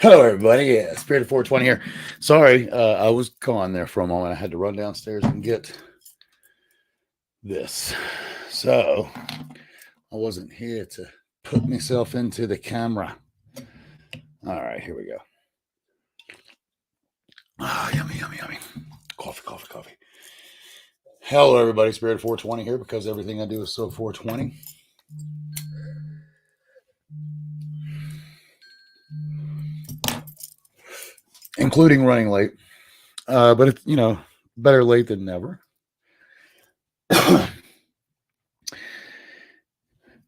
Hello, everybody. Yeah, Spirit of 420 here. Sorry, I was gone there for a moment. I had to run downstairs and get this. So I wasn't here to put myself into the camera. All right, here we go. Ah, yummy, yummy, yummy. Coffee, coffee, coffee. Hello, everybody. Spirit of 420 here because everything I do is so 420. Including running late. But it's, better late than never.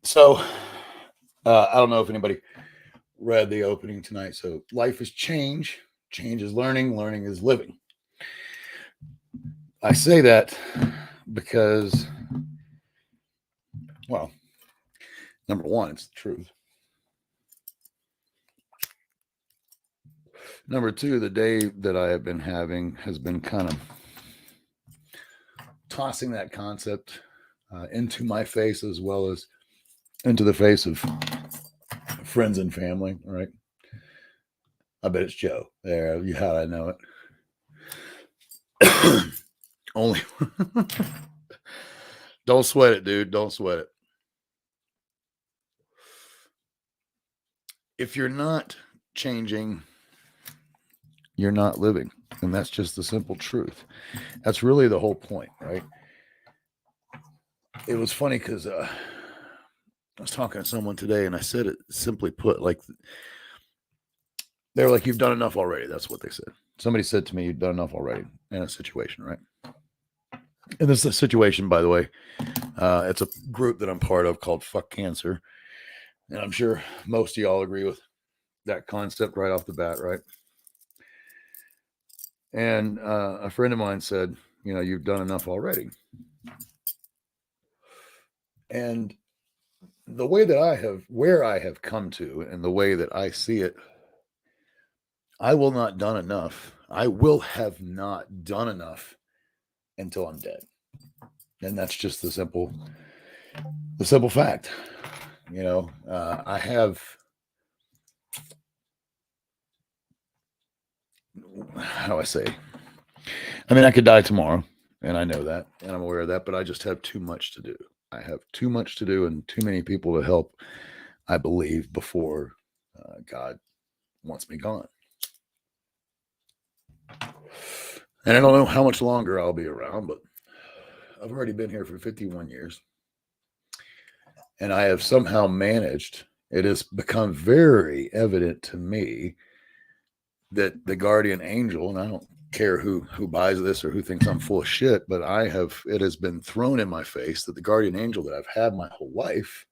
So, I don't know if anybody read the opening tonight. So, life is change. Change is learning. Learning is living. I say that because, well, number one, it's the truth. Number two, the day that I have been having has been kind of tossing that concept into my face as well as into the face of friends and family, right? I bet it's Joe. There, you how I know it. Only don't sweat it, dude. Don't sweat it. If you're not changing, you're not living. And that's just the simple truth. That's really the whole point, right? It was funny because I was talking to someone today and I said it simply put, like, they were like, you've done enough already. That's what they said. Somebody said to me, you've done enough already in a situation, right? And this is a situation, by the way. It's a group that I'm part of called Fuck Cancer. And I'm sure most of y'all agree with that concept right off the bat, right? And a friend of mine said, you've done enough already. And the way that where I have come to and the way that I see it, I will not done enough. I will have not done enough until I'm dead. And that's just the simple fact. I have, how do I say? I mean, I could die tomorrow, and I know that, and I'm aware of that, but I just have too much to do. I have too much to do and too many people to help, I believe, before God wants me gone. And I don't know how much longer I'll be around, but I've already been here for 51 years. And I have somehow managed, it has become very evident to me that the guardian angel, and I don't care who buys this or who thinks I'm full of shit, but it has been thrown in my face that the guardian angel that I've had my whole life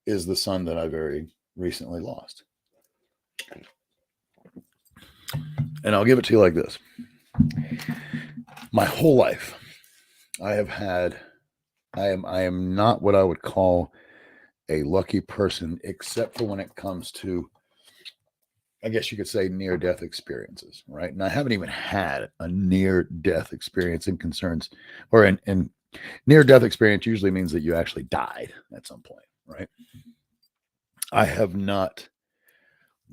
is the son that I very recently lost. And I'll give it to you like this. My whole life, I am not what I would call a lucky person, except for when it comes to, I guess you could say, near-death experiences, right? And I haven't even had a near-death experience in concerns, or in near-death experience usually means that you actually died at some point, right? I have not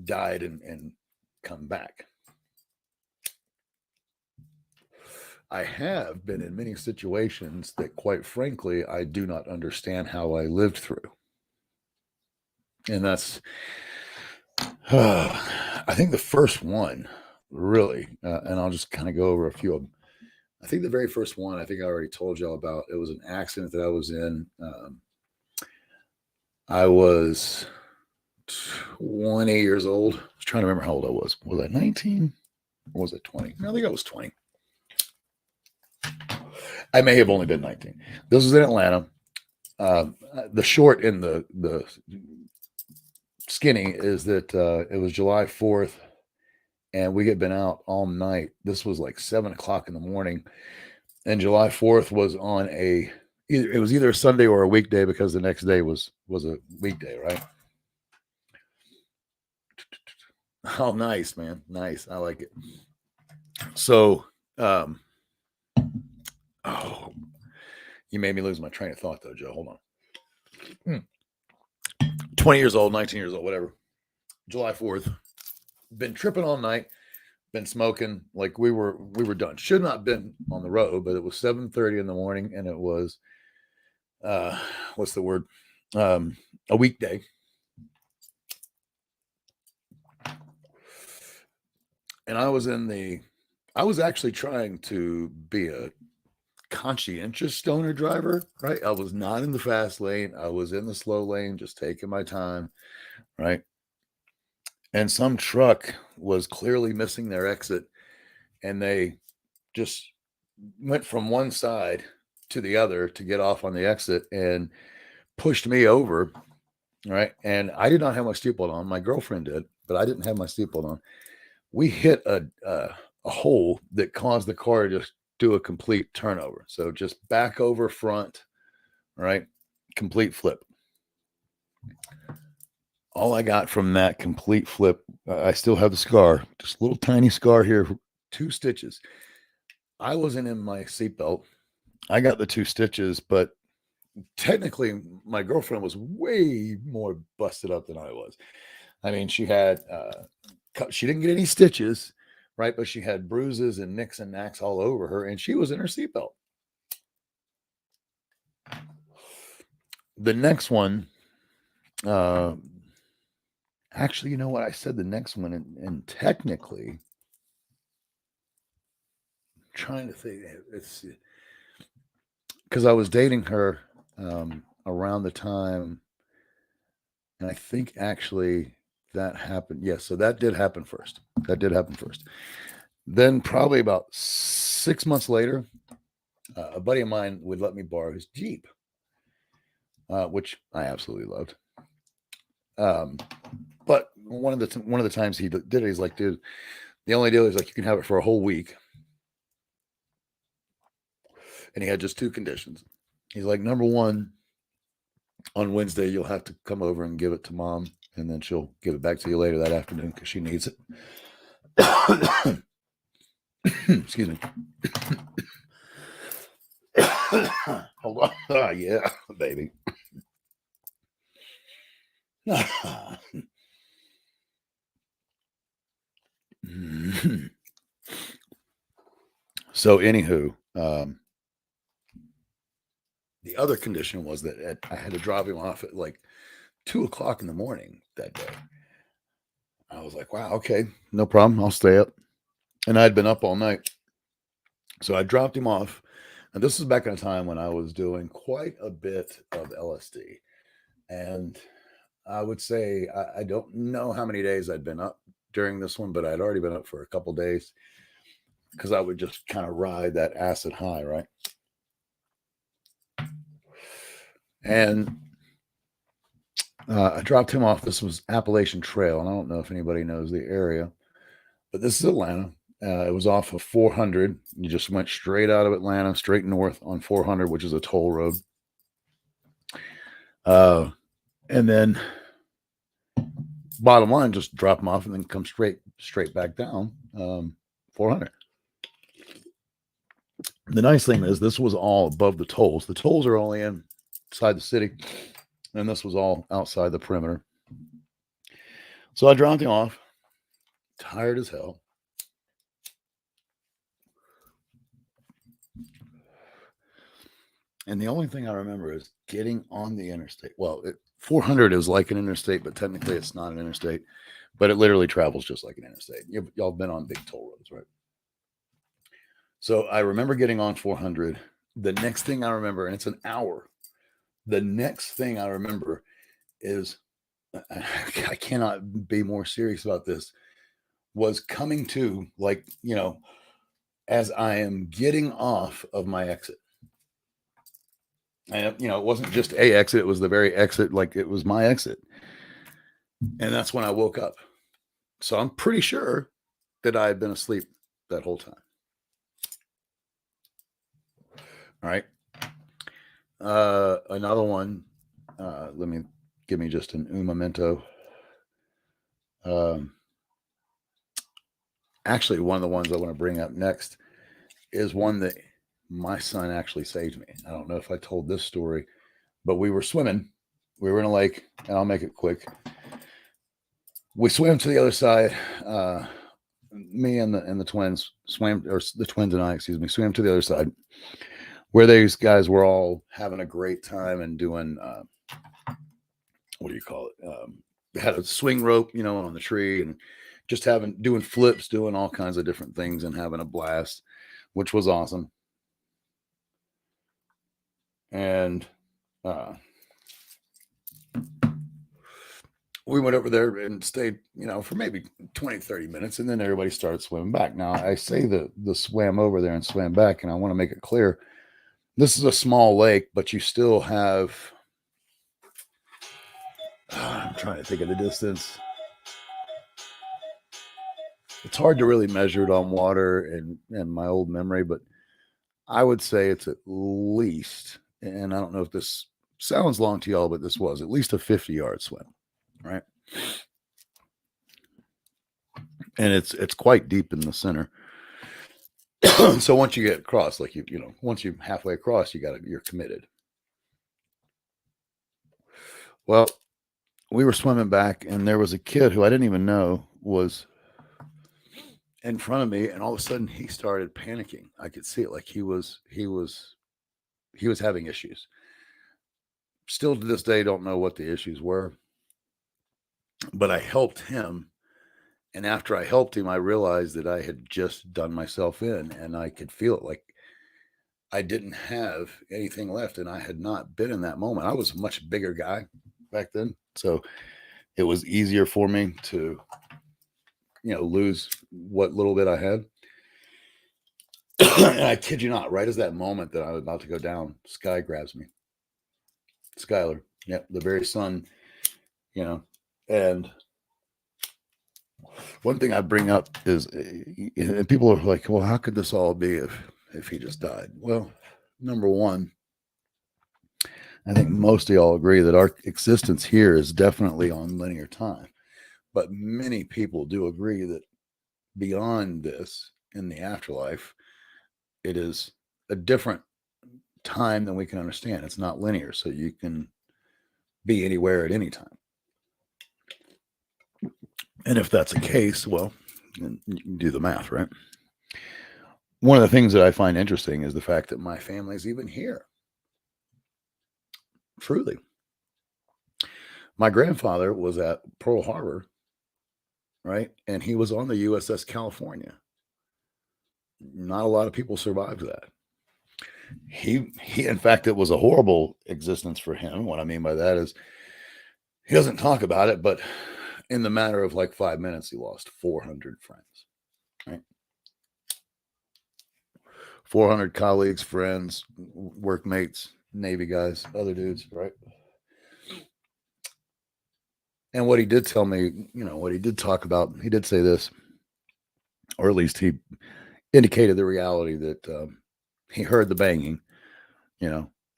died and come back. I have been in many situations that, quite frankly, I do not understand how I lived through. And that's, I think the first one, really, and I'll just kind of go over a few of them. I think the very first one, I think I already told y'all about. It was an accident that I was in. I was 20 years old. I was trying to remember how old I was. Was I 19 or was I 20? No, I think I was 20. I may have only been 19. This was in Atlanta. The short and the skinny is that it was July 4th, and we had been out all night. This was like 7 o'clock in the morning, and July 4th was on it was either a Sunday or a weekday because the next day was a weekday, right? Oh, nice, man. Nice. I like it. So, oh, you made me lose my train of thought though, Joe. Hold on. 20 years old, 19 years old, whatever. July 4th. been tripping all night, been smoking. Like we were done. Should not have been on the road, but it was 7:30 in the morning, and it was what's the word? A weekday. And I was actually trying to be a conscientious stoner driver, right? I was not in the fast lane. I was in the slow lane, just taking my time, right? And some truck was clearly missing their exit, and they just went from one side to the other to get off on the exit and pushed me over, right? And I did not have my seatbelt on. My girlfriend did, but I didn't have my seatbelt on. We hit a hole that caused the car to just do a complete turnover. So just back over front, right? Complete flip. All I got from that complete flip, I still have the scar, just a little tiny scar here, 2 stitches. I wasn't in my seatbelt. I got the 2 stitches, but technically my girlfriend was way more busted up than I was. I mean, she had, she didn't get any stitches, right? But she had bruises and nicks and knacks all over her, and she was in her seatbelt. The next one, actually, you know what? I said the next one, and technically, I'm trying to think, it's because I was dating her around the time, and I think actually that happened. Yes, so that did happen first. Then probably about 6 months later, a buddy of mine would let me borrow his Jeep, which I absolutely loved. But one of the times he did it, he's like, dude, the only deal is like you can have it for a whole week. And he had just 2 conditions. He's like, number one, on Wednesday, you'll have to come over and give it to mom, and then she'll give it back to you later that afternoon because she needs it. Excuse me. Hold on. Oh, yeah, baby. So, anywho, the other condition was that I had to drop him off at like 2:00 in the morning that day. I was like, wow, okay, no problem. I'll stay up. And I'd been up all night. So I dropped him off. And this was back in a time when I was doing quite a bit of LSD. And I would say, I don't know how many days I'd been up during this one, but I'd already been up for a couple days because I would just kind of ride that acid high, right? And I dropped him off. This was Appalachian Trail, and I don't know if anybody knows the area, but this is Atlanta. It was off of 400. You just went straight out of Atlanta, straight north on 400, which is a toll road. And then bottom line, just drop them off and then come straight back down 400. The nice thing is this was all above the tolls. The tolls are only inside the city, and this was all outside the perimeter. So I dropped him off, tired as hell. And the only thing I remember is getting on the interstate. Well, 400 is like an interstate, but technically it's not an interstate, but it literally travels just like an interstate. Y'all been on big toll roads, right? So I remember getting on 400. The next thing I remember, and it's an hour, the next thing I remember is, I cannot be more serious about this, was coming to, like, as I am getting off of my exit. And, it wasn't just a exit. It was the very exit. Like it was my exit. And that's when I woke up. So I'm pretty sure that I had been asleep that whole time. All right. Another one. Give me just an memento. Actually, one of the ones I want to bring up next is one that my son actually saved me. I don't know if I told this story, but we were swimming. We were in a lake, and I'll make it quick. We swam to the other side. Me and the twins swam, or the twins and I, excuse me, swam to the other side where these guys were all having a great time and doing what do you call it? They had a swing rope, on the tree, and just doing flips, doing all kinds of different things, and having a blast, which was awesome. And we went over there and stayed, for maybe 20, 30 minutes, and then everybody started swimming back. Now, I say the swam over there and swam back, and I want to make it clear, this is a small lake, but you still have, I'm trying to think of the distance. It's hard to really measure it on water and my old memory, but I would say it's at least, and I don't know if this sounds long to y'all, but this was at least a 50-yard swim, right? And it's quite deep in the center. So once you get across, like once you're halfway across, you're committed. Well, we were swimming back, and there was a kid who I didn't even know was in front of me, and all of a sudden he started panicking. I could see it, like he was having issues. Still to this day, don't know what the issues were, but I helped him. And after I helped him, I realized that I had just done myself in, and I could feel it, like I didn't have anything left, and I had not been in that moment. I was a much bigger guy back then, so it was easier for me to, lose what little bit I had. And I kid you not, right as that moment that I was about to go down, Sky grabs me. Skylar, yep, the very son, and one thing I bring up is, and people are like, well, how could this all be if he just died? Well, number one, I think most of y'all agree that our existence here is definitely on linear time. But many people do agree that beyond this, in the afterlife, it is a different time than we can understand. It's not linear, so you can be anywhere at any time. And if that's the case, well, you can do the math, right? One of the things that I find interesting is the fact that my family's even here. Truly. My grandfather was at Pearl Harbor, right? And he was on the USS California. Not a lot of people survived that. He in fact, it was a horrible existence for him. What I mean by that is he doesn't talk about it, but in the matter of like 5 minutes, he lost 400 friends, right? 400 colleagues, friends, workmates, Navy guys, other dudes, right? And what he did tell me, what he did talk about, he did say this, or at least he indicated the reality that he heard the banging,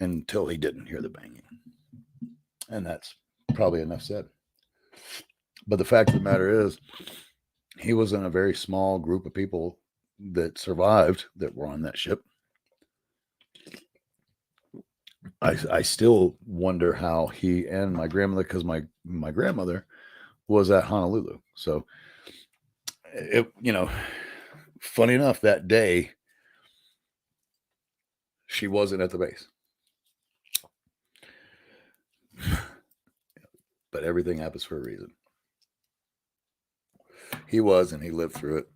until he didn't hear the banging. And that's probably enough said. But the fact of the matter is, he was in a very small group of people that survived that were on that ship. I still wonder how he and my grandmother, because my grandmother was at Honolulu. So, funny enough, that day, she wasn't at the base. But everything happens for a reason. He was, and he lived through it.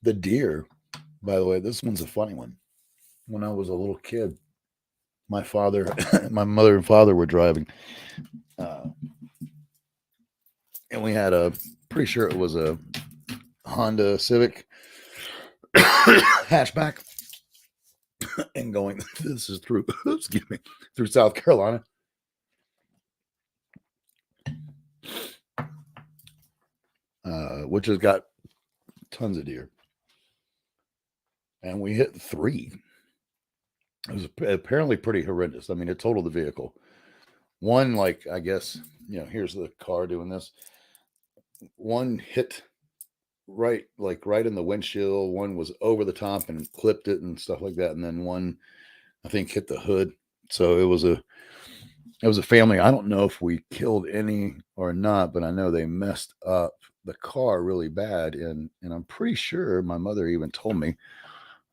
The deer, by the way, this one's a funny one. When I was a little kid, my mother and father were driving. And we had pretty sure it was a Honda Civic hatchback. And going, this is through South Carolina. Which has got tons of deer. And we hit 3. It was apparently pretty horrendous. I mean, it totaled the vehicle. One, like, I guess, here's the car doing this. One hit right in the windshield. One was over the top and clipped it and stuff like that. And then one, I think, hit the hood. So it was it was a family. I don't know if we killed any or not, but I know they messed up the car really bad. And I'm pretty sure my mother even told me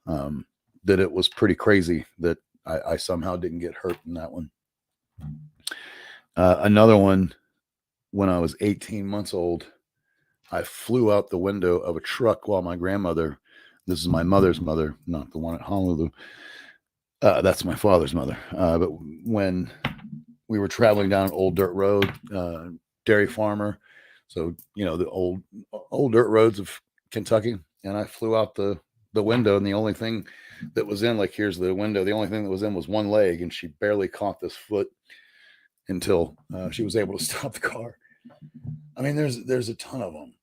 um, that it was pretty crazy that I somehow didn't get hurt in that one. Another one, when I was 18 months old, I flew out the window of a truck while my grandmother, this is my mother's mother, not the one at Honolulu, that's my father's mother. But when we were traveling down an old dirt road, dairy farmer, so the old dirt roads of Kentucky, and I flew out the window, and the only thing that was in, like, here's the window, the only thing that was in was one leg, and she barely caught this foot until she was able to stop the car. I mean, there's a ton of them,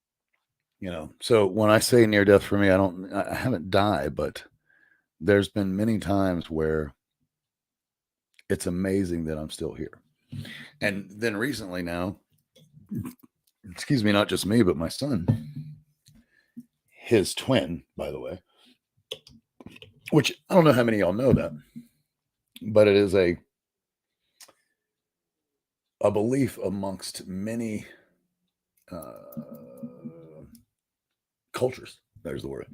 So when I say near death for me, I haven't died, but there's been many times where it's amazing that I'm still here. And then recently now, excuse me, not just me, but my son, his twin, by the way, which I don't know how many of y'all know that, but it is a belief amongst many cultures. There's the word.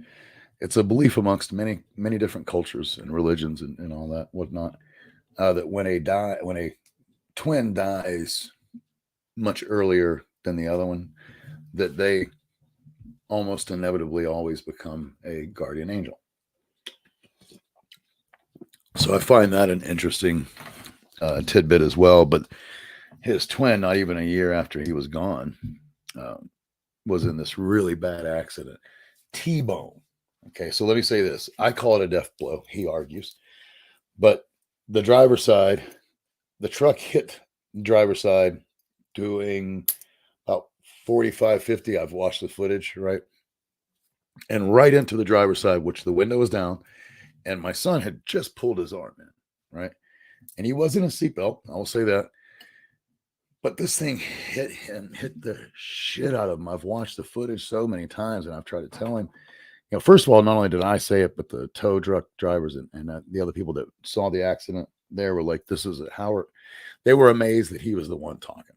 It's a belief amongst many, many different cultures and religions and all that, whatnot, that when a twin dies much earlier than the other one, that they almost inevitably always become a guardian angel. So I find that an interesting tidbit as well. But his twin, not even a year after he was gone, was in this really bad accident. T-bone. Okay, so let me say this. I call it a death blow, he argues. But the driver's side, the truck hit the driver's side doing about 45, 50. I've watched the footage, right? And right into the driver's side, which the window was down. And my son had just pulled his arm in, right? And he wasn't a seatbelt, I will say that. But this thing hit the shit out of him. I've watched the footage so many times, and I've tried to tell him, first of all, not only did I say it, but the tow truck drivers and the other people that saw the accident there were like, this is Howard. They were amazed that he was the one talking,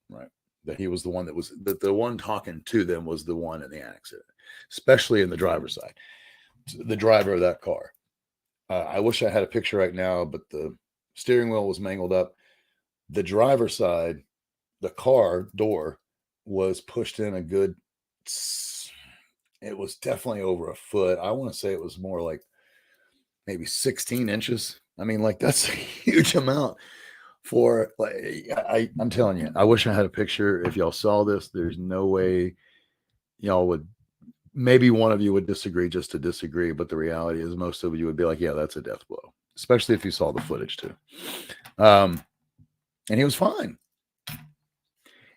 right? That he was the one that the one talking to them was the one in the accident, especially in the driver's side, the driver of that car. I wish I had a picture right now, but the steering wheel was mangled up. The driver's side, the car door was pushed in a good, it was definitely over a foot. I want to say it was more like maybe 16 inches. I mean, like, that's a huge amount for, like, I'm telling you, I wish I had a picture. If y'all saw this, there's no way y'all would, maybe one of you would disagree just to disagree, but the reality is most of you would be like, yeah, that's a death blow, especially if you saw the footage too. And he was fine.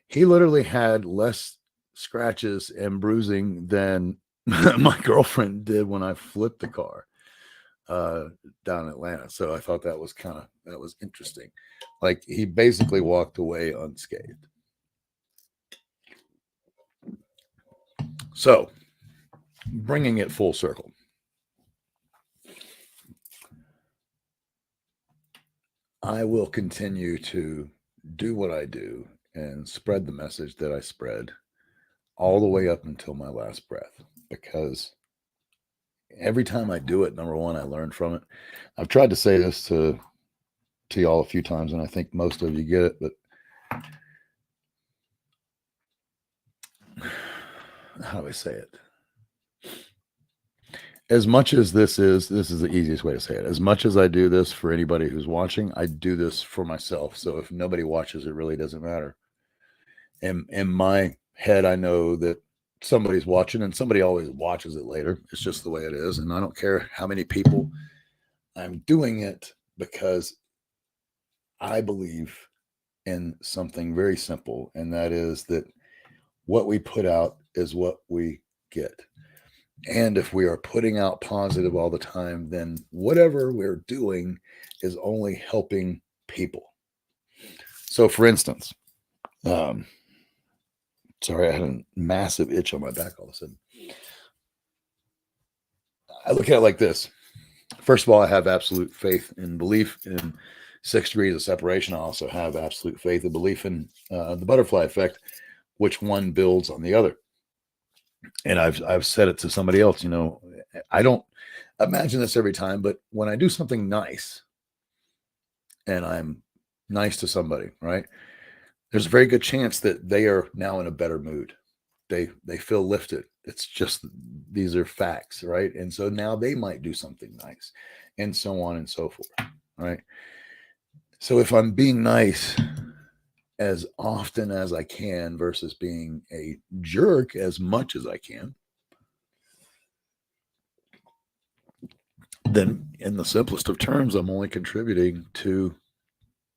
He literally had less scratches and bruising than my girlfriend did when I flipped the car down in Atlanta. So I thought that was interesting. Like, he basically walked away unscathed. So, bringing it full circle. I will continue to do what I do and spread the message that I spread all the way up until my last breath, because every time I do it, number one, I learn from it. I've tried to say this to y'all a few times, and I think most of you get it, but how do I say it? As much as this is the easiest way to say it. As much as I do this for anybody who's watching, I do this for myself. So if nobody watches, it really doesn't matter. In my head, I know that somebody's watching, and somebody always watches it later. It's just the way it is. And I don't care how many people. I'm doing it because I believe in something very simple, and that is that what we put out is what we get. And if we are putting out positive all the time, then whatever we're doing is only helping people. So, for instance, sorry, I had a massive itch on my back all of a sudden. I look at it like this. First of all, I have absolute faith and belief in 6 degrees of separation. I also have absolute faith and belief in the butterfly effect, which one builds on the other. And I've said it to somebody else, I don't imagine this every time, but when I do something nice and I'm nice to somebody, right? There's a very good chance that they are now in a better mood. They feel lifted. It's just, these are facts, right? And so now they might do something nice, and so on and so forth, right? So if I'm being nice as often as I can versus being a jerk as much as I can, then in the simplest of terms, I'm only contributing to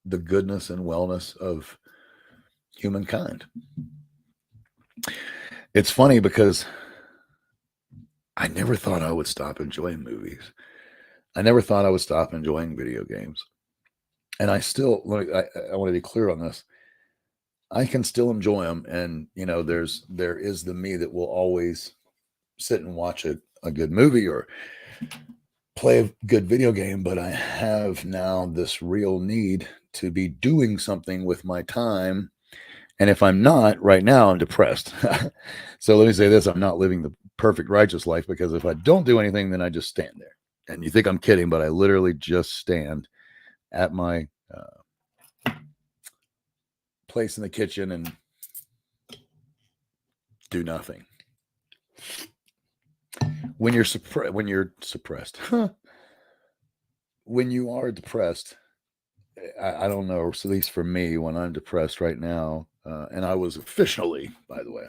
the goodness and wellness of humankind. It's funny because I never thought I would stop enjoying movies. I never thought I would stop enjoying video games. And I still, I want to be clear on this. I can still enjoy them. And, there is the me that will always sit and watch a good movie or play a good video game. But I have now this real need to be doing something with my time. And if I'm not right now, I'm depressed. So let me say this. I'm not living the perfect righteous life, because if I don't do anything, then I just stand there. And you think I'm kidding, but I literally just stand at my place in the kitchen and do nothing. When you're suppressed, when you are depressed, I don't know, at least for me, when I'm depressed right now, and I was officially, by the way,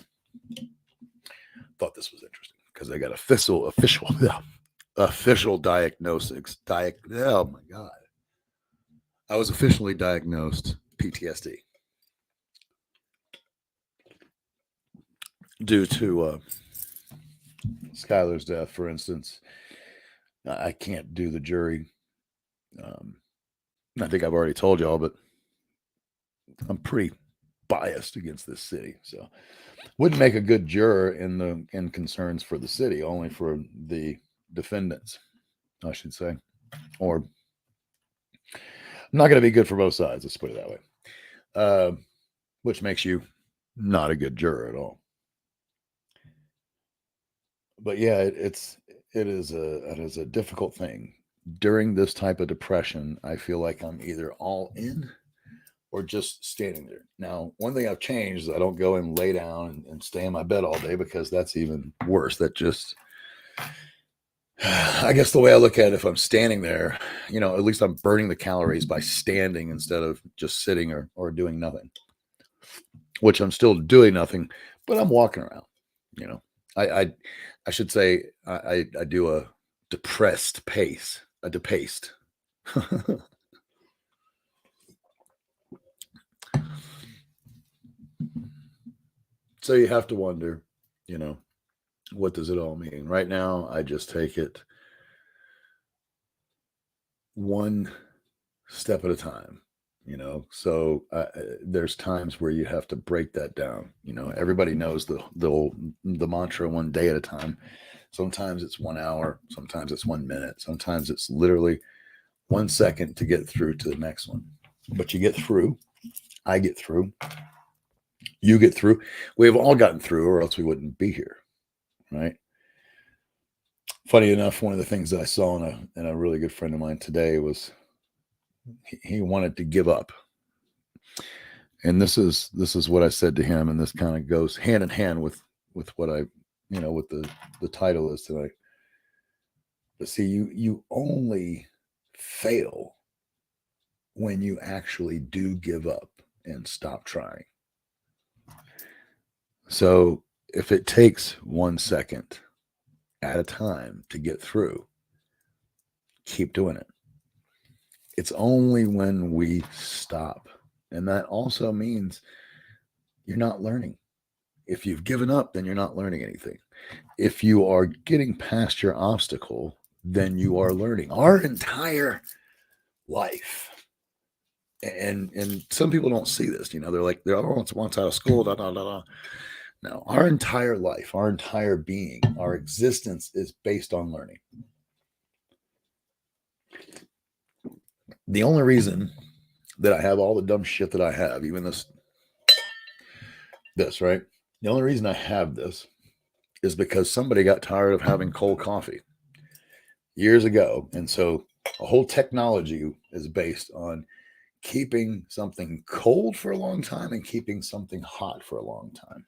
thought this was interesting because I got official diagnosis. Oh my God. I was officially diagnosed PTSD due to Skylar's death, for instance. I can't do the jury. I think I've already told y'all, but I'm pretty biased against this city, so wouldn't make a good juror in concerns for the city, only for the defendants, I should say. Or I'm not going to be good for both sides, let's put it that way. Which makes you not a good juror at all. But yeah, it is a difficult thing. During this type of depression, I feel like I'm either all in or just standing there. Now, one thing I've changed is I don't go and lay down and stay in my bed all day, because that's even worse. That just, I guess the way I look at it, if I'm standing there, at least I'm burning the calories by standing instead of just sitting or doing nothing, which I'm still doing nothing, but I'm walking around. I should say I do a depressed pace, a depaced. So you have to wonder, what does it all mean? Right now, I just take it one step at a time, So there's times where you have to break that down. Everybody knows the mantra, one day at a time. Sometimes it's 1 hour, sometimes it's 1 minute, sometimes it's literally 1 second to get through to the next one. But you get through. I get through. You get through. We've all gotten through, or else we wouldn't be here, right? Funny enough, one of the things that I saw in a really good friend of mine today was he wanted to give up. And this is what I said to him, and this kind of goes hand in hand with what I, what the title is tonight. But see, you only fail when you actually do give up and stop trying. So if it takes 1 second at a time to get through, keep doing it. It's only when we stop. And that also means you're not learning. If you've given up, then you're not learning anything. If you are getting past your obstacle, then you are learning. Our entire life. And some people don't see this, they're like, they're once out of school, No, our entire life, our entire being, our existence is based on learning. The only reason that I have all the dumb shit that I have, even this, right? The only reason I have this is because somebody got tired of having cold coffee years ago. And so a whole technology is based on keeping something cold for a long time and keeping something hot for a long time.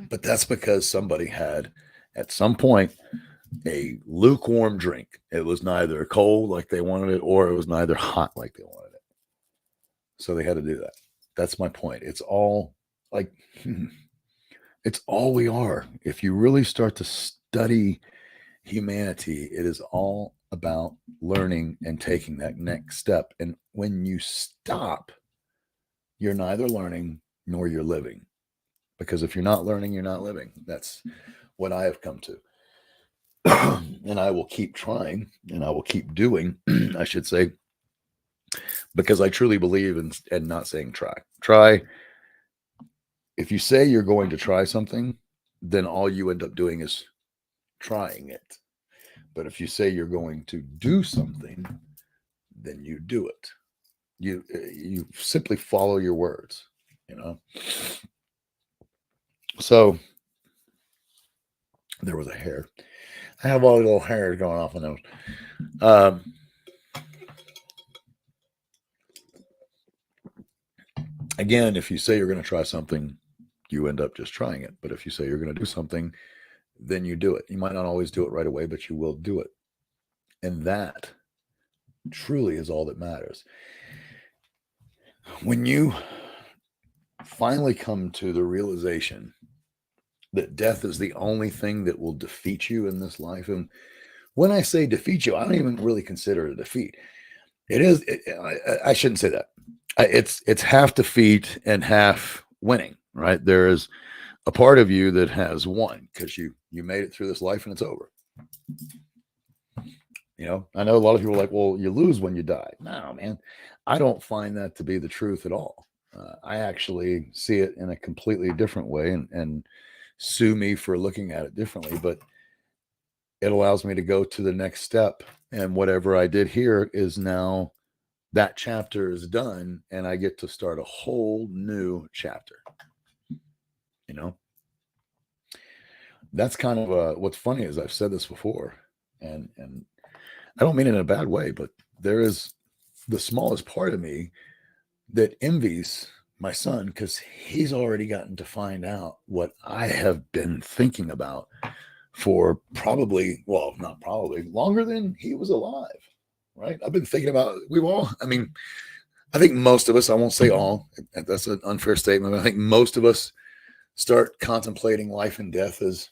But that's because somebody had, at some point, a lukewarm drink. It was neither cold like they wanted it, or it was neither hot like they wanted it. So they had to do that. That's my point. It's all like, it's all we are. If you really start to study humanity, it is all about learning and taking that next step. And when you stop, you're neither learning nor you're living. Because if you're not learning, you're not living. That's what I have come to. And I will keep trying and I will keep doing, I should say, because I truly believe in and not saying try. Try. If you say you're going to try something, then all you end up doing is trying it. But if you say you're going to do something, then you do it. You simply follow your words, you know. So there was a hair. I have all the little hairs going off on those. Again, if you say you're going to try something, you end up just trying it. But if you say you're going to do something, then you do it. You might not always do it right away, but you will do it. And that truly is all that matters. When you finally come to the realization that death is the only thing that will defeat you in this life, and when I say defeat you, I don't even really consider it a defeat. It is. I shouldn't say that. It's half defeat and half winning, right? There is a part of you that has won because you made it through this life and it's over. You know, I know a lot of people are like, well, you lose when you die. No, man, I don't find that to be the truth at all. I actually see it in a completely different way, and sue me for looking at it differently. But it allows me to go to the next step, and whatever I did here is now that chapter is done, and I get to start a whole new chapter. You know, that's kind of what's funny is I've said this before, and I don't mean it in a bad way, but there is the smallest part of me that envies my son because he's already gotten to find out what I have been thinking about for probably, well, not probably, longer than he was alive, right? I've been thinking about, I think most of us, I won't say all, that's an unfair statement, but I think most of us start contemplating life and death as,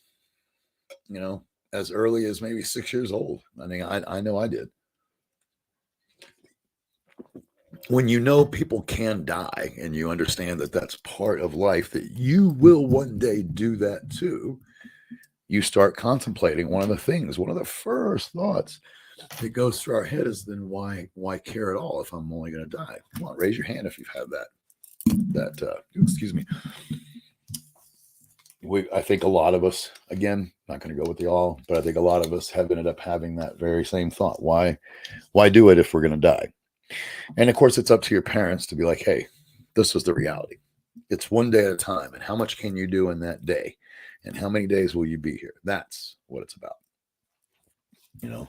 you know, as early as maybe 6 years old. I mean, I know I did. When you know people can die and you understand that that's part of life, that you will one day do that too, you start contemplating one of the first thoughts that goes through our head is, then why care at all if I'm only going to die? Come on, raise your hand if you've had that excuse me. I think a lot of us, again, not going to go with the all, but I think a lot of us have ended up having that very same thought. Why do it if we're going to die? And of course, it's up to your parents to be like, hey, this is the reality. It's one day at a time. And how much can you do in that day? And how many days will you be here? That's what it's about. You know,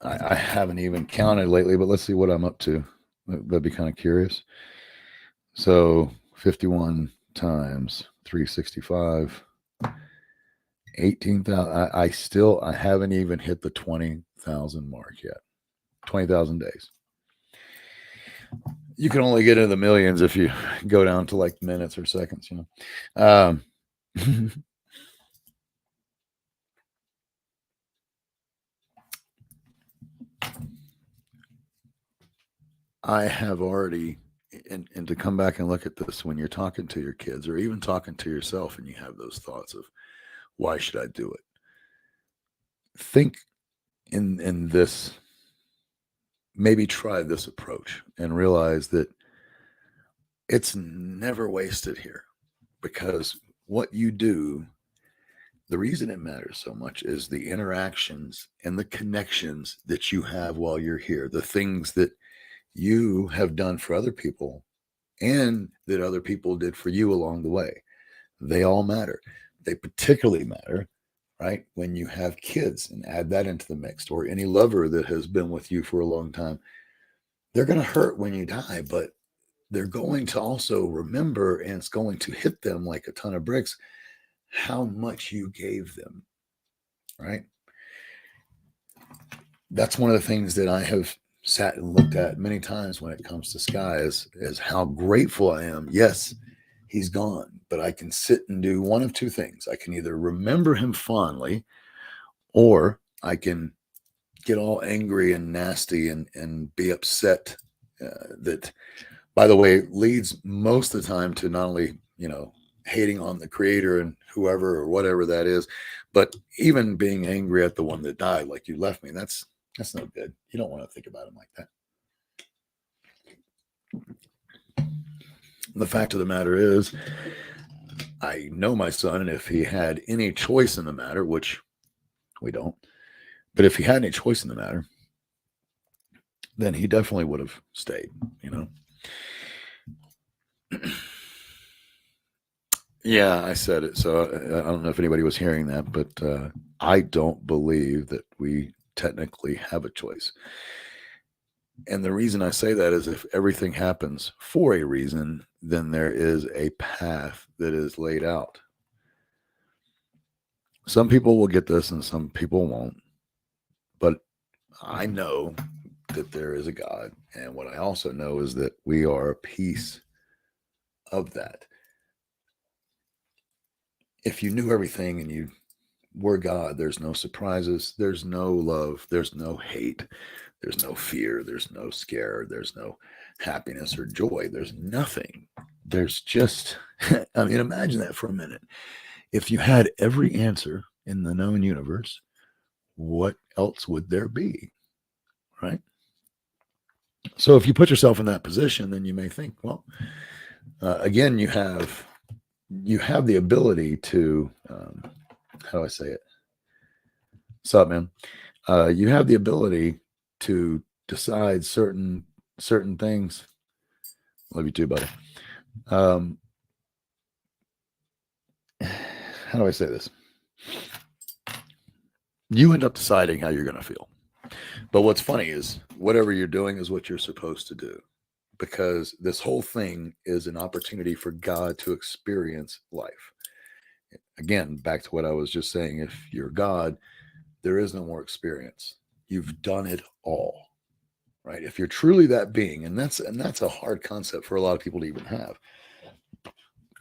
I haven't even counted lately, but let's see what I'm up to. That'd be kind of curious. So 51 times 365, 18,000. I haven't even hit the 20,000 mark yet. 20,000 days. You can only get into the millions if you go down to like minutes or seconds, you know. I have already, and to come back and look at this when you're talking to your kids or even talking to yourself and you have those thoughts of, why should I do it? Think in this, maybe try this approach and realize that it's never wasted here, because what you do, The reason it matters so much is the interactions and the connections that you have while you're here, the things that you have done for other people and that other people did for you along the way. They all matter. They particularly matter, right, when you have kids and add that into the mix, or any lover that has been with you for a long time. They're going to hurt when you die, but they're going to also remember, and it's going to hit them like a ton of bricks, how much you gave them, right? That's one of the things that I have sat and looked at many times when it comes to Sky is how grateful I am. Yes, he's gone, but I can sit and do one of two things. I can either remember him fondly, or I can get all angry and nasty and be upset that, by the way, leads most of the time to not only, hating on the creator and whoever or whatever that is, but even being angry at the one that died, like, you left me. That's no good. You don't want to think about him like that. The fact of the matter is, I know my son, and if he had any choice in the matter, which we don't, but if he had any choice in the matter, then he definitely would have stayed, Yeah, I said it. So I don't know if anybody was hearing that, but I don't believe that we technically have a choice. And the reason I say that is, if everything happens for a reason, then there is a path that is laid out. Some people will get this and some people won't. But I know that there is a God. And what I also know is that we are a piece of that. If you knew everything and you were God, there's no surprises, there's no love, there's no hate, there's no fear, there's no scare, there's no happiness or joy, there's nothing. There's just, I mean, imagine that for a minute. If you had every answer in the known universe, what else would there be, right? So if you put yourself in that position, then you may think, well, again, you have the ability to, how do I say it? What's up, man? You have the ability to decide certain things. Love you too, buddy. How do I say this? You end up deciding how you're going to feel. But what's funny is, whatever you're doing is what you're supposed to do, because this whole thing is an opportunity for God to experience life. Again, back to what I was just saying. If you're God, there is no more experience. You've done it all, right? If you're truly that being, and that's a hard concept for a lot of people to even have.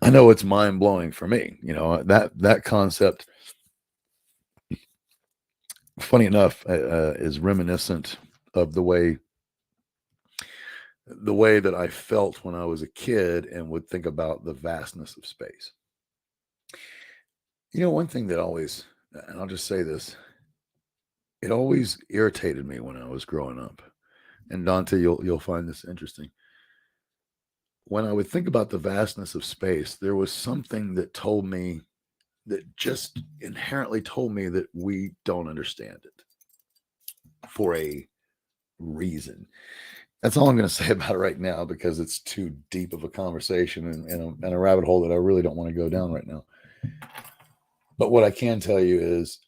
I know it's mind blowing for me. That concept, funny enough, is reminiscent of the way that I felt when I was a kid and would think about the vastness of space. One thing that always, and I'll just say this, it always irritated me when I was growing up. And Dante, you'll find this interesting. When I would think about the vastness of space, there was something that told me, that just inherently told me, that we don't understand it for a reason. That's all I'm going to say about it right now, because it's too deep of a conversation and a rabbit hole that I really don't want to go down right now. But what I can tell you is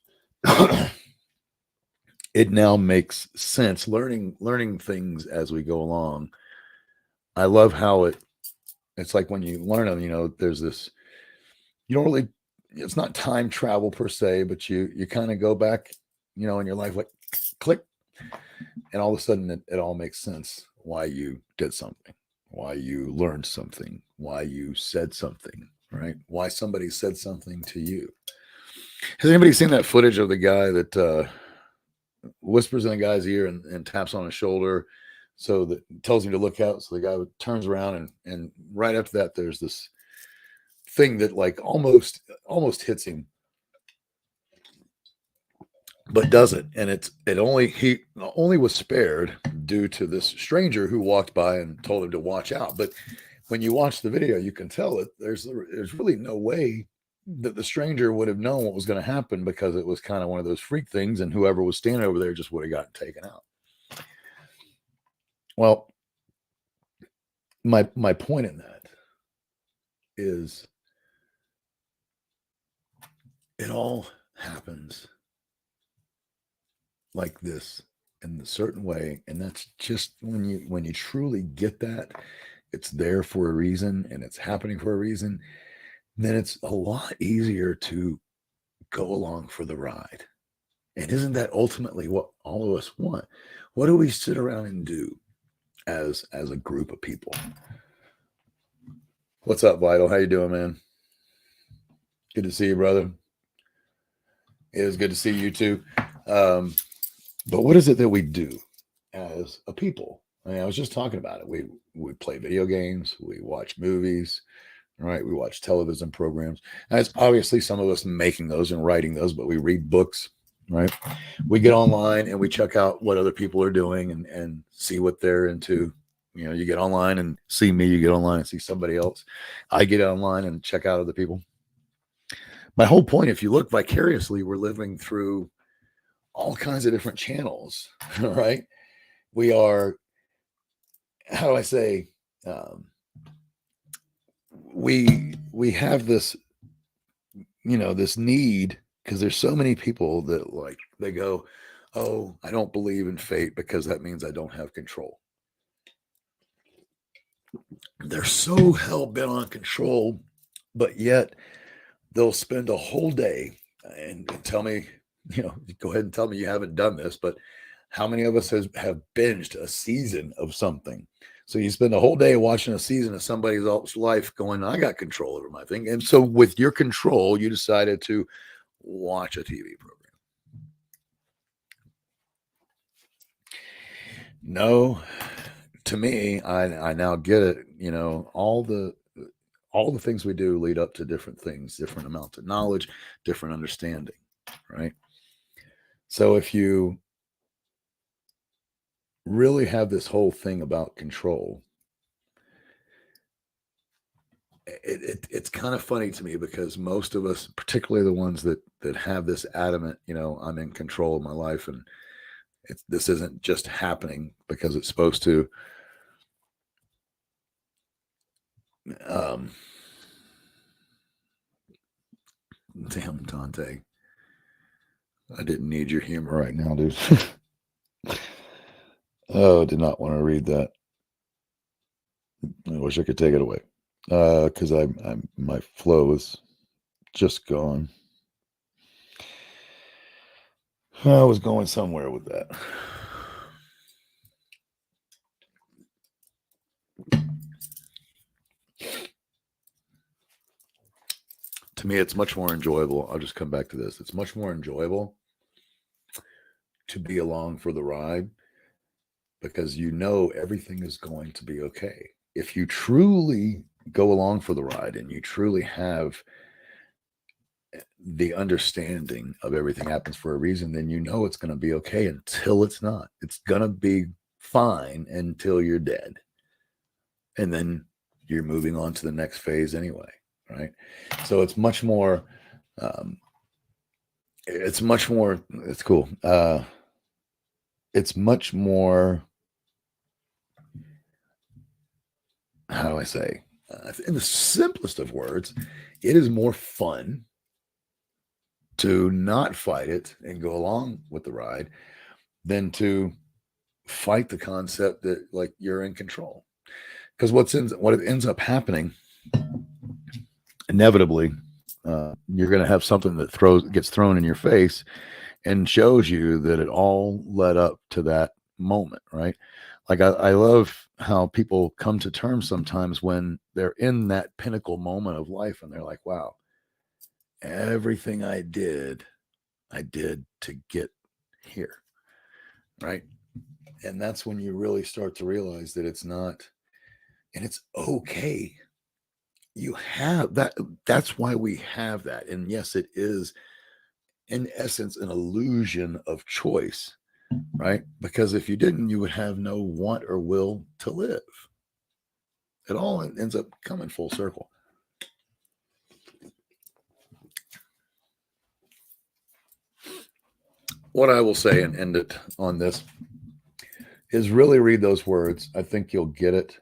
it now makes sense, learning things as we go along. I love how it's like when you learn them, there's this, you don't really, it's not time travel per se, but you kind of go back, in your life, like click, and all of a sudden it all makes sense. Why you did something, why you learned something, why you said something, right? Why somebody said something to you. Has anybody seen that footage of the guy that whispers in the guy's ear and taps on his shoulder, so that tells him to look out? So the guy turns around, and right after that, there's this thing that like almost hits him, but doesn't. And he only was spared due to this stranger who walked by and told him to watch out. But when you watch the video, you can tell that there's really no way that the stranger would have known what was going to happen because it was kind of one of those freak things, and whoever was standing over there just would have gotten taken out. Well, my point in that is it all happens like this in a certain way, and that's just when you truly get that it's there for a reason and it's happening for a reason, then it's a lot easier to go along for the ride. And isn't that ultimately what all of us want? What do we sit around and do as a group of people? What's up, Vital? How you doing, man? Good to see you, brother. It is good to see you too. But what is it that we do as a people? I mean, I was just talking about it. We play video games, we watch movies, right? We watch television programs. And it's obviously some of us making those and writing those, but we read books, right? We get online and we check out what other people are doing and see what they're into. You know, you get online and see me, you get online and see somebody else. I get online and check out other people. My whole point, if you look vicariously, we're living through all kinds of different channels, right? We are, how do I say, we have this, this need, because there's so many people that like they go, oh, I don't believe in fate because that means I don't have control. They're so hell bent on control, but yet they'll spend a whole day and tell me, go ahead and tell me you haven't done this, but how many of us have binged a season of something? So you spend a whole day watching a season of somebody else's life going, I got control over my thing. And so with your control, you decided to watch a TV program. No, to me, I now get it. All the things we do lead up to different things, different amounts of knowledge, different understanding, right? So if you really have this whole thing about control, it's kind of funny to me because most of us, particularly the ones that have this adamant, I'm in control of my life and this isn't just happening because it's supposed to. Damn, Dante. I didn't need your humor right now, dude. Oh, did not want to read that. I wish I could take it away. Because my flow is just gone. I was going somewhere with that. To me, it's much more enjoyable. I'll just come back to this. It's much more enjoyable to be along for the ride because everything is going to be okay. If you truly go along for the ride and you truly have the understanding of everything happens for a reason, then it's going to be okay until it's not. It's going to be fine until you're dead. And then you're moving on to the next phase anyway, right? So it's much more, it's cool. It's much more, how do I say, in the simplest of words, it is more fun to not fight it and go along with the ride than to fight the concept that like you're in control. Because what ends up happening inevitably, you're going to have something that gets thrown in your face and shows you that it all led up to that moment, right? Like I love how people come to terms sometimes when they're in that pinnacle moment of life and they're like, wow, everything I did to get here, right? And that's when you really start to realize that it's not, and it's okay. You have that. That's why we have that. And yes, it is in essence an illusion of choice, right? Because if you didn't, you would have no want or will to live. It all ends up coming full circle. what I will say and end it on this is really read those words. I think you'll get it.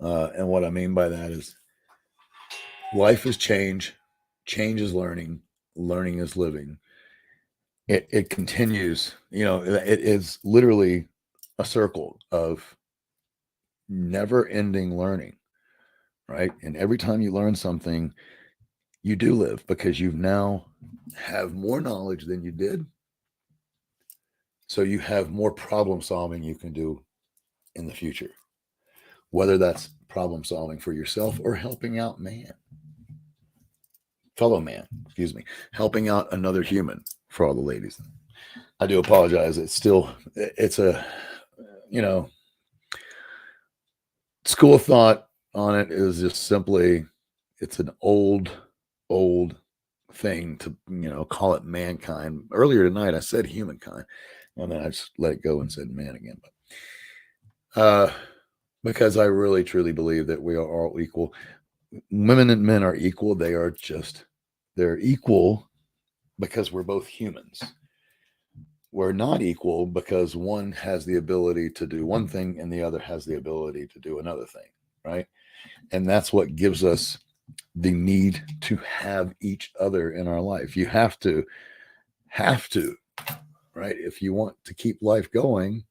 And what I mean by that is life is change, change is learning, learning is living. It continues, it is literally a circle of never ending learning, right? And every time you learn something, you do live because you now have more knowledge than you did. So you have more problem solving you can do in the future, whether that's problem solving for yourself or helping out fellow man, excuse me, helping out another human for all the ladies. I do apologize. It's a, you know, school of thought on it is just simply, it's an old thing to, call it mankind. Earlier tonight, I said humankind, and then I just let it go and said man again. But because I really truly believe that we are all equal. Women and men are equal. They're equal because we're both humans. We're not equal because one has the ability to do one thing and the other has the ability to do another thing, right? And that's what gives us the need to have each other in our life. You have to, right? If you want to keep life going,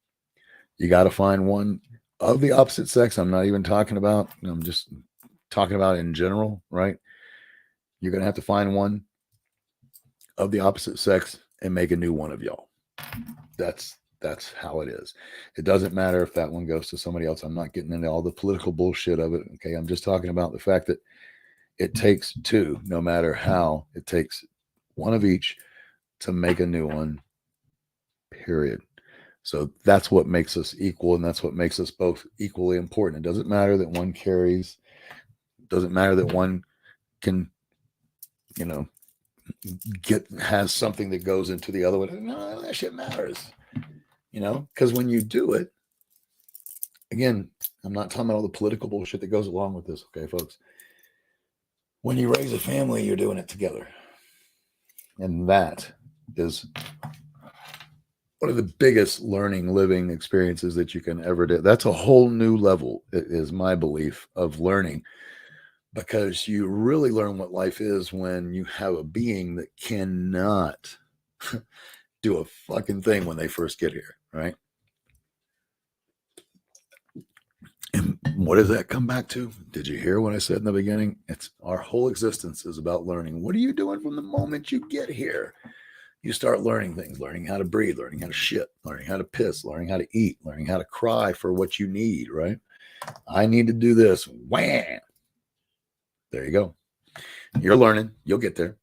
you got to find one of the opposite sex. I'm just talking about in general, right? You're going to have to find one of the opposite sex and make a new one of y'all. That's how it is. It doesn't matter if that one goes to somebody else. I'm not getting into all the political bullshit of it. Okay. I'm just talking about the fact that it takes two, no matter how. It takes one of each to make a new one, period. So that's what makes us equal, and that's what makes us both equally important. It doesn't matter that one carries, it doesn't matter that one can, has something that goes into the other one. No, that shit matters, because when you do it, again, I'm not talking about all the political bullshit that goes along with this, okay, folks? When you raise a family, you're doing it together. And that is one of the biggest learning, living experiences that you can ever do. That's a whole new level, is my belief, of learning, because you really learn what life is when you have a being that cannot do a fucking thing when they first get here, right? And what does that come back to? Did you hear what I said in the beginning? It's our whole existence is about learning. What are you doing from the moment you get here? You start learning things, learning how to breathe, learning how to shit, learning how to piss, learning how to eat, learning how to cry for what you need, right? I need to do this. Wham! There you go. You're learning. You'll get there.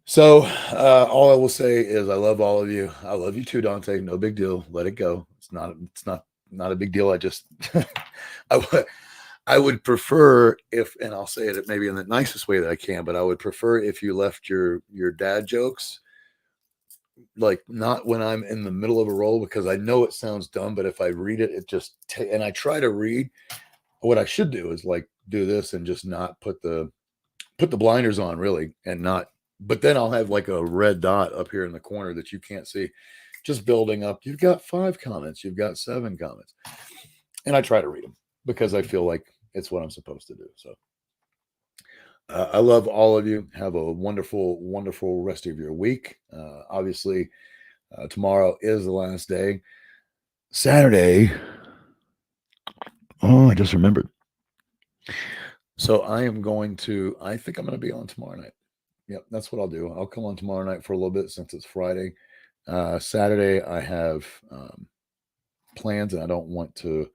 So all I will say is I love all of you. I love you too, Dante. No big deal. Let it go. It's not a big deal. I just I would prefer if, and I'll say it maybe in the nicest way that I can, but I would prefer if you left your dad jokes, like not when I'm in the middle of a role, because I know it sounds dumb, but if I read it, and I try to read, what I should do is like do this and just not put the blinders on, really, and not, but then I'll have like a red dot up here in the corner that you can't see, just building up. You've got 5 comments, you've got 7 comments, and I try to read them because I feel like it's what I'm supposed to do. So I love all of you. Have a wonderful, wonderful rest of your week. Obviously, tomorrow is the last day. Saturday. Oh, I just remembered. So I think I'm going to be on tomorrow night. Yep, that's what I'll do. I'll come on tomorrow night for a little bit since it's Friday. Saturday, I have plans, and I don't want to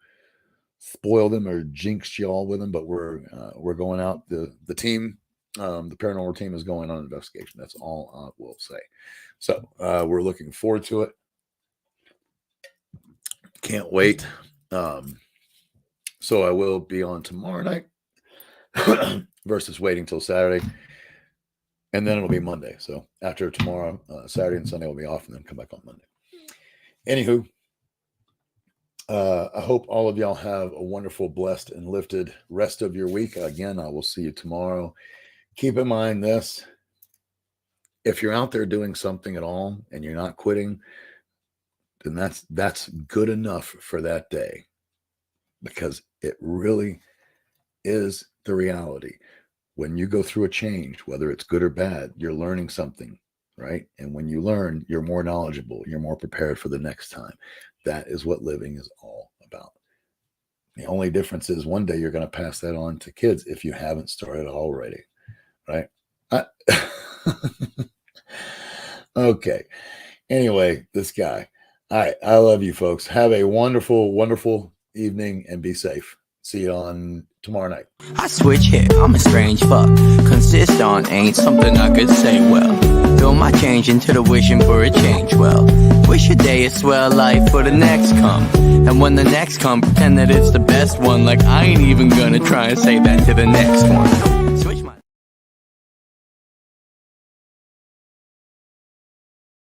spoil them or jinx y'all with them, but we're going out. The team, the paranormal team, is going on an investigation. That's all I will say. So we're looking forward to it. Can't wait. So I will be on tomorrow night versus waiting till Saturday. And then it'll be Monday. So after tomorrow, Saturday and Sunday will be off, and then come back on Monday. Anywho, I hope all of y'all have a wonderful, blessed, and lifted rest of your week. Again, I will see you tomorrow. Keep in mind this: if you're out there doing something at all and you're not quitting, then that's good enough for that day, because it really is the reality. When you go through a change, whether it's good or bad, you're learning something, right? And when you learn, you're more knowledgeable, you're more prepared for the next time. That is what living is all about. The only difference is one day you're going to pass that on to kids if you haven't started already, right? Okay. Anyway, this guy. All right. I love you folks. Have a wonderful, wonderful evening and be safe. See you on tomorrow night. I switch here, I'm a strange fuck. Consist on ain't something I could say well. Fill my change into the wishing for a change well. Wish a day a swell life for the next come. And when the next come, pretend that it's the best one. Like I ain't even gonna try and say that to the next one.